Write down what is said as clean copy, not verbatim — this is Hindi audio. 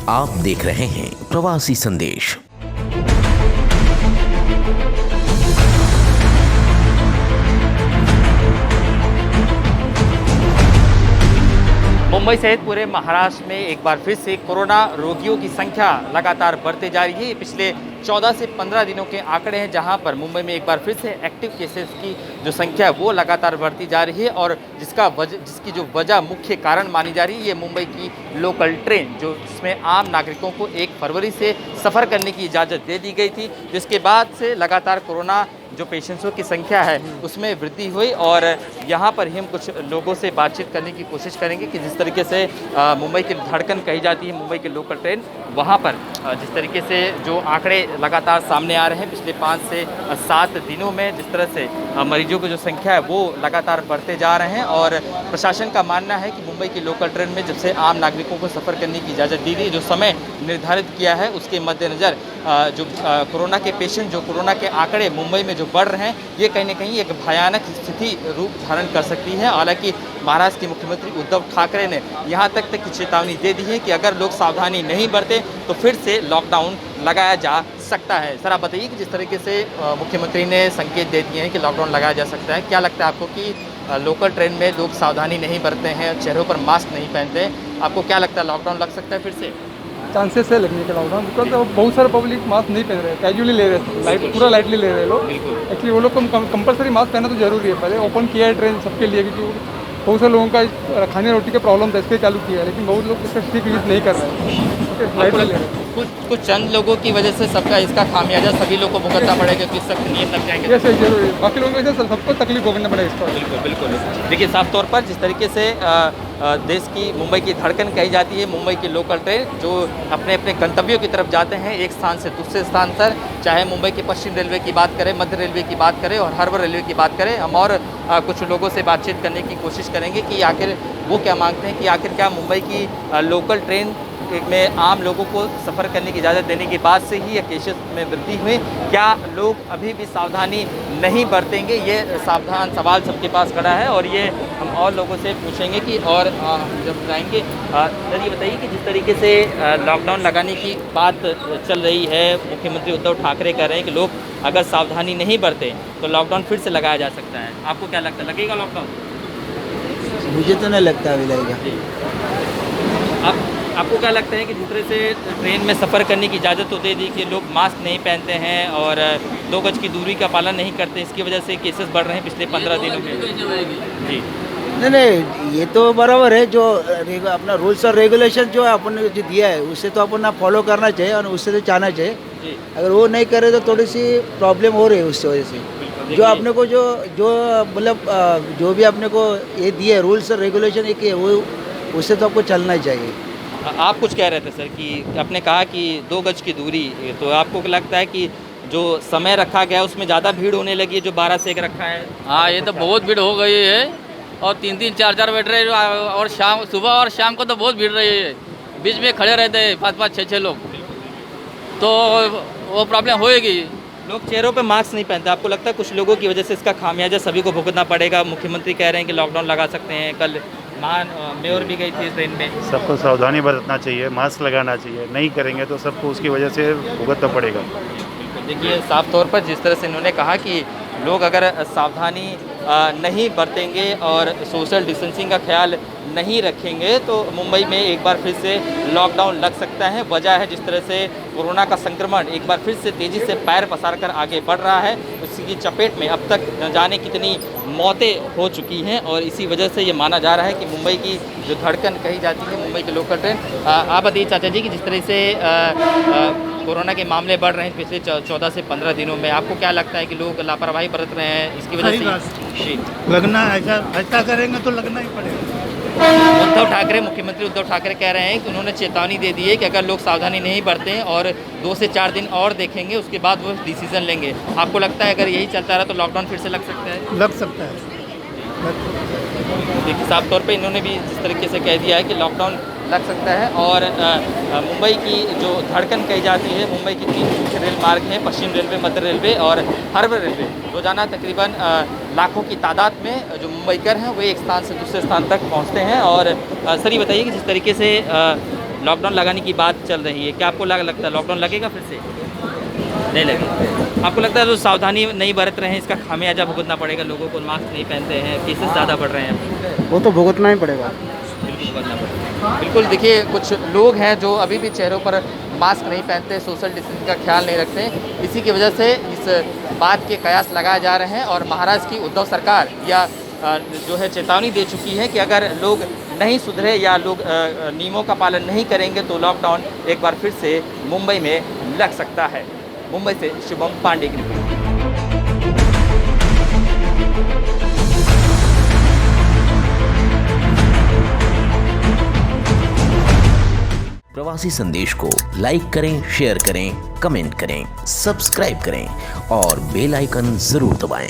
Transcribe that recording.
आप देख रहे हैं प्रवासी संदेश। मुंबई सहित पूरे महाराष्ट्र में एक बार फिर से कोरोना रोगियों की संख्या लगातार बढ़ते जा रही है। ये पिछले 14 से 15 दिनों के आंकड़े हैं, जहां पर मुंबई में एक बार फिर से एक्टिव केसेस की जो संख्या है वो लगातार बढ़ती जा रही है। और जिसकी जो वजह मुख्य कारण मानी जा रही है, ये मुंबई की लोकल ट्रेन जो जिसमें आम नागरिकों को 1 फरवरी से सफ़र करने की इजाज़त दे दी गई थी, जिसके बाद से लगातार कोरोना जो पेशेंट्सों की संख्या है उसमें वृद्धि हुई। और यहाँ पर ही हम कुछ लोगों से बातचीत करने की कोशिश करेंगे कि जिस तरीके से मुंबई की धड़कन कही जाती है, मुंबई की लोकल ट्रेन, वहाँ पर जिस तरीके से जो आंकड़े लगातार सामने आ रहे हैं पिछले 5 से 7 दिनों में, जिस तरह से मरीजों की जो संख्या है वो लगातार बढ़ते जा रहे हैं। और प्रशासन का मानना है कि मुंबई की लोकल ट्रेन में जब से आम नागरिकों को सफ़र करने की इजाज़त दी गई, जो समय निर्धारित किया है उसके मद्देनज़र जो कोरोना के पेशेंट, जो कोरोना के आंकड़े मुंबई में जो बढ़ रहे हैं, ये कहीं ना कहीं एक भयानक स्थिति रूप धारण कर सकती है। हालांकि महाराष्ट्र के मुख्यमंत्री उद्धव ठाकरे ने यहाँ तक की चेतावनी दे दी है कि अगर लोग सावधानी नहीं बरतें तो फिर से लॉकडाउन लगाया जा सकता है। सर, आप बताइए कि जिस तरीके से मुख्यमंत्री ने संकेत दे दिए हैं कि लॉकडाउन लगाया जा सकता है, क्या लगता है आपको कि लोकल ट्रेन में लोग सावधानी नहीं बरतते हैं, चेहरों पर मास्क नहीं पहनते, आपको क्या लगता है लॉकडाउन लग सकता है फिर से? चांसेस है लगने के लॉकडाउन, बिकॉज बहुत सारे पब्लिक मास्क नहीं पहन रहे हैं, कैजुअली ले रहे हैं, पूरा लाइटली ले रहे हैं लोग। एक्चुअली वो लोग को कंपलसरी मास्क पहनना तो जरूरी है। पहले ओपन किया है ट्रेन सबके लिए, क्योंकि बहुत सारे लोगों का खाने रोटी का प्रॉब्लम था, इसलिए चालू किया है, लेकिन बहुत लोग इसका ठीक यूज़ नहीं कर रहे हैं, लाइटली ले रहे हैं। कुछ चंद लोगों की वजह से सबका इसका खामियाजा सभी लोगों को भुगतना पड़ेगा, कि सख्त नियम लग जाएंगे। ये सही जरूरी है, बाकी लोगों की वजह से सबको तकलीफ भोगना पड़ेगा इसका। बिल्कुल बिल्कुल। देखिए, साफ तौर पर जिस तरीके से देश की मुंबई की धड़कन कही जाती है, मुंबई की लोकल ट्रेन जो अपने अपने गंतव्यों की तरफ जाते हैं एक स्थान से दूसरे स्थान पर, चाहे मुंबई के पश्चिम रेलवे की बात करें, मध्य रेलवे की बात करें और हार्बर रेलवे की बात करें, हम और कुछ लोगों से बातचीत करने की कोशिश करेंगे कि आखिर वो क्या मांगते हैं, कि आखिर क्या मुंबई की लोकल ट्रेन में आम लोगों को सफ़र करने की इजाज़त देने के बाद से ही ये केसेस में वृद्धि हुई, क्या लोग अभी भी सावधानी नहीं बरतेंगे? ये सावधान सवाल सबके पास खड़ा है और ये हम और लोगों से पूछेंगे कि और जब जाएंगे। सर, ये बताइए कि जिस तरीके से लॉकडाउन लगाने की बात चल रही है, मुख्यमंत्री उद्धव ठाकरे कह रहे हैं कि लोग अगर सावधानी नहीं बरते तो लॉकडाउन फिर से लगाया जा सकता है, आपको क्या लगता है, लगेगा लॉकडाउन? मुझे तो नहीं लगता अभी लगेगा। आपको क्या लगता है कि जिस तरह से ट्रेन में सफ़र करने की इजाज़त तो दे दी कि लोग मास्क नहीं पहनते हैं और 2 गज की दूरी का पालन नहीं करते, इसकी वजह से केसेस बढ़ रहे हैं पिछले 15 दिनों में? जी नहीं, ये तो बराबर है, जो अपना रूल्स और रेगुलेशन जो अपन ने जो दिया है उससे तो अपन फॉलो करना चाहिए और उससे तो चाहना चाहिए। जी, अगर वो नहीं करे तो थोड़ी सी प्रॉब्लम हो रही है उसकी वजह से। जो आपने को जो मतलब जो भी आपने को ये दिए रूल्स और रेगुलेशन एक वो उससे तो आपको चलना ही चाहिए। आप कुछ कह रहे थे सर कि आपने कहा कि 2 गज की दूरी, तो आपको क्या लगता है कि जो समय रखा गया है उसमें ज़्यादा भीड़ होने लगी है जो 12 से 1 रखा है? हाँ, ये तो बहुत भीड़ हो गई है और 3-3, 4-4 बैठ रहे और सुबह और शाम को तो बहुत भीड़ रही है, बीच में खड़े रहते हैं 5-5, 6-6 लोग, तो वो प्रॉब्लम होएगी। लोग चेहरों पे मास्क नहीं पहनते, आपको लगता है कुछ लोगों की वजह से इसका खामियाजा सभी को भुगतना पड़ेगा? मुख्यमंत्री कह रहे हैं कि लॉकडाउन लगा सकते हैं, कल मेयर भी गई थी ट्रेन में। सबको सावधानी बरतना चाहिए, मास्क लगाना चाहिए, नहीं करेंगे तो सबको उसकी वजह से भुगतना पड़ेगा। देखिए, साफ तौर पर जिस तरह से इन्होंने कहा कि लोग अगर सावधानी नहीं बरतेंगे और सोशल डिस्टेंसिंग का ख्याल नहीं रखेंगे तो मुंबई में एक बार फिर से लॉकडाउन लग सकता है। वजह है जिस तरह से कोरोना का संक्रमण एक बार फिर से तेज़ी से पैर पसार कर आगे बढ़ रहा है, उसकी चपेट में अब तक न जाने कितनी मौतें हो चुकी हैं और इसी वजह से ये माना जा रहा है कि मुंबई की जो धड़कन कही जाती है, मुंबई की लोकल ट्रेन। आप बताइए चाचा जी कि जिस तरह से कोरोना के मामले बढ़ रहे हैं पिछले 14 से 15 दिनों में, आपको क्या लगता है कि लोग लापरवाही बरत रहे हैं इसकी वजह से? जी, लगना ऐसा करेंगे तो लगना ही पड़ेगा। उद्धव ठाकरे, मुख्यमंत्री उद्धव ठाकरे कह रहे हैं कि उन्होंने चेतावनी दे दी है कि अगर लोग सावधानी नहीं बरतें और 2 से 4 दिन और देखेंगे उसके बाद वो डिसीजन लेंगे। आपको लगता है अगर यही चलता रहा तो लॉकडाउन फिर से लग सकता है? लग सकता है। देखिए, साफ तौर पे इन्होंने भी जिस तरीके से कह दिया है कि लॉकडाउन लग सकता है। और मुंबई की जो धड़कन कही जाती है, मुंबई की 3 मुख्य रेल मार्ग हैं, पश्चिम रेलवे, मध्य रेलवे और हार्बर रेलवे। रोजाना तकरीबन लाखों की तादाद में जो मुंबईकर हैं वो एक स्थान से दूसरे स्थान तक पहुंचते हैं। और सर, ये बताइए कि जिस तरीके से लॉकडाउन लगाने की बात चल रही है, क्या आपको लगता है लॉकडाउन लगेगा फिर से? नहीं लगेगा। आपको लगता है जो सावधानी नहीं बरत रहे हैं इसका खामियाजा भुगतना पड़ेगा लोगों को? मास्क नहीं पहनते हैं, केसेस ज़्यादा बढ़ रहे हैं, वो तो भुगतना ही पड़ेगा। बिल्कुल भुगतना पड़ेगा। बिल्कुल, देखिए कुछ लोग हैं जो अभी भी चेहरों पर मास्क नहीं पहनते, सोशल डिस्टेंसिंग का ख्याल नहीं रखते, इसी की वजह से इस बात के कयास लगाए जा रहे हैं। और महाराष्ट्र की उद्धव सरकार या जो है चेतावनी दे चुकी है कि अगर लोग नहीं सुधरे या लोग नियमों का पालन नहीं करेंगे तो लॉकडाउन एक बार फिर से मुंबई में लग सकता है। मुंबई से शुभम पांडे की रिपोर्ट। प्रवासी संदेश को लाइक करें, शेयर करें, कमेंट करें, सब्सक्राइब करें और बेल आइकन जरूर दबाएं।